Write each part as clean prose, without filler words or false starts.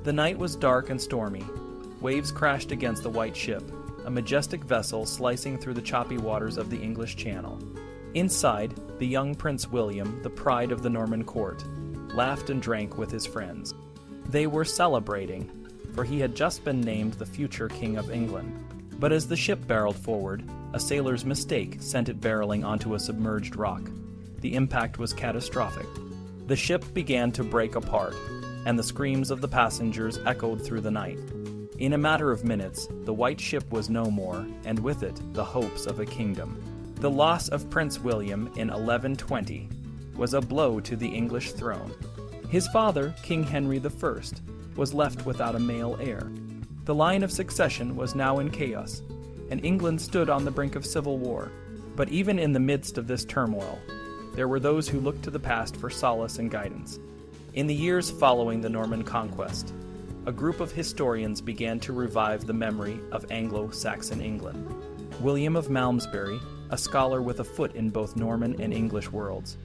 The night was dark and stormy. Waves crashed against the white ship, a majestic vessel slicing through the choppy waters of the English Channel. Inside, the young Prince William, the pride of the Norman court, laughed and drank with his friends. They were celebrating, for he had just been named the future King of England. But as the ship barreled forward, a sailor's mistake sent it barreling onto a submerged rock. The impact was catastrophic. The ship began to break apart, and the screams of the passengers echoed through the night. In a matter of minutes, the white ship was no more, and with it, the hopes of a kingdom. The loss of Prince William in 1120 was a blow to the English throne. His father, King Henry I, was left without a male heir. The line of succession was now in chaos, and England stood on the brink of civil war. But even in the midst of this turmoil, there were those who looked to the past for solace and guidance. In the years following the Norman Conquest, a group of historians began to revive the memory of Anglo-Saxon England. William of Malmesbury, a scholar with a foot in both Norman and English worlds,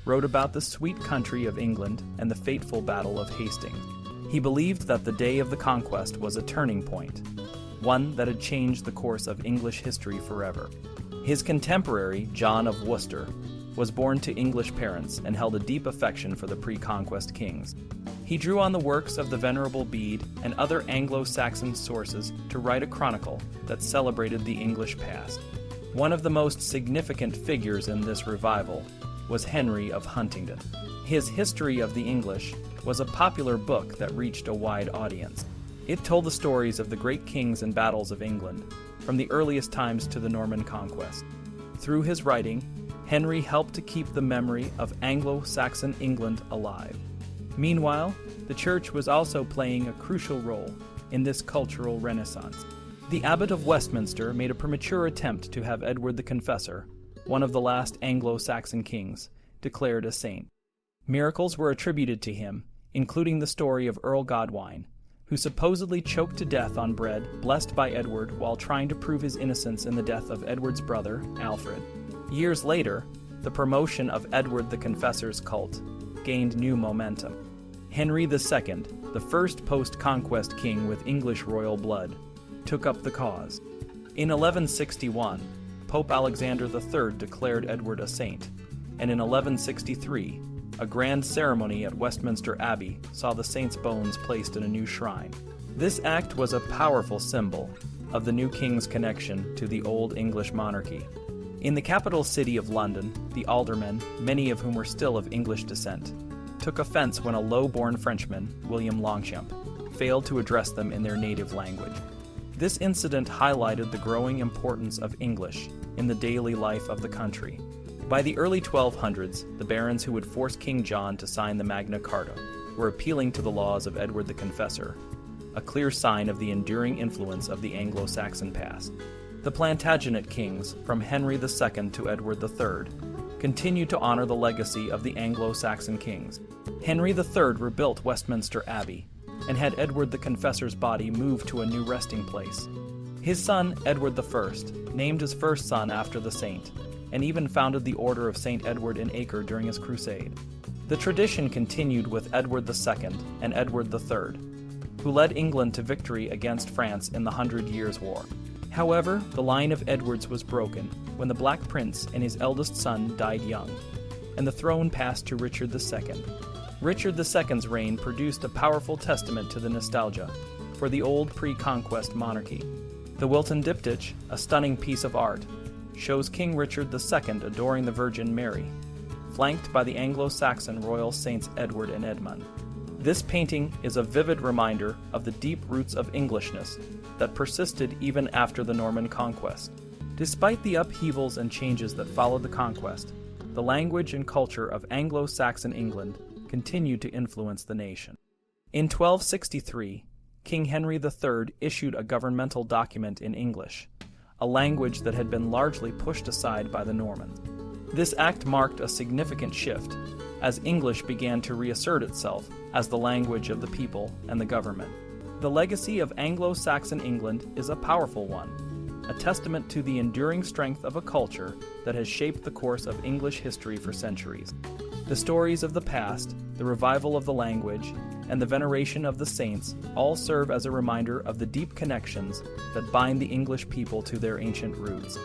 wrote about the sweet country of England and the fateful Battle of Hastings. He believed that the day of the conquest was a turning point, one that had changed the course of English history forever. His contemporary, John of Worcester, was born to English parents and held a deep affection for the pre-conquest kings. He drew on the works of the Venerable Bede and other Anglo-Saxon sources to write a chronicle that celebrated the English past. One of the most significant figures in this revival was Henry of Huntingdon. His History of the English was a popular book that reached a wide audience. It told the stories of the great kings and battles of England, from the earliest times to the Norman Conquest. Through his writing, Henry helped to keep the memory of Anglo-Saxon England alive. Meanwhile, the Church was also playing a crucial role in this cultural renaissance. The Abbot of Westminster made a premature attempt to have Edward the Confessor, one of the last Anglo-Saxon kings, declared a saint. Miracles were attributed to him, including the story of Earl Godwine, who supposedly choked to death on bread blessed by Edward while trying to prove his innocence in the death of Edward's brother, Alfred. Years later, the promotion of Edward the Confessor's cult gained new momentum. Henry II, the first post-conquest king with English royal blood, took up the cause. In 1161, Pope Alexander III declared Edward a saint, and in 1163, a grand ceremony at Westminster Abbey saw the saint's bones placed in a new shrine. This act was a powerful symbol of the new king's connection to the old English monarchy. In the capital city of London, the aldermen, many of whom were still of English descent, took offense when a low-born Frenchman, William Longchamp, failed to address them in their native language. This incident highlighted the growing importance of English in the daily life of the country. By the early 1200s, the barons who would force King John to sign the Magna Carta were appealing to the laws of Edward the Confessor, a clear sign of the enduring influence of the Anglo-Saxon past. The Plantagenet kings, from Henry II to Edward III, continued to honor the legacy of the Anglo-Saxon kings. Henry III rebuilt Westminster Abbey and had Edward the Confessor's body moved to a new resting place. His son, Edward I, named his first son after the saint, and even founded the Order of St. Edward in Acre during his crusade. The tradition continued with Edward II and Edward III, who led England to victory against France in the 100 Years' War. However, the line of Edwards was broken when the Black Prince and his eldest son died young, and the throne passed to Richard II. Richard II's reign produced a powerful testament to the nostalgia for the old pre-conquest monarchy. The Wilton diptych, a stunning piece of art, shows King Richard II adoring the Virgin Mary, flanked by the Anglo-Saxon royal saints Edward and Edmund. This painting is a vivid reminder of the deep roots of Englishness that persisted even after the Norman Conquest. Despite the upheavals and changes that followed the conquest, the language and culture of Anglo-Saxon England continued to influence the nation. In 1263, King Henry III issued a governmental document in English, a language that had been largely pushed aside by the Normans. This act marked a significant shift, as English began to reassert itself as the language of the people and the government. The legacy of Anglo-Saxon England is a powerful one, a testament to the enduring strength of a culture that has shaped the course of English history for centuries. The stories of the past, the revival of the language, and the veneration of the saints all serve as a reminder of the deep connections that bind the English people to their ancient roots.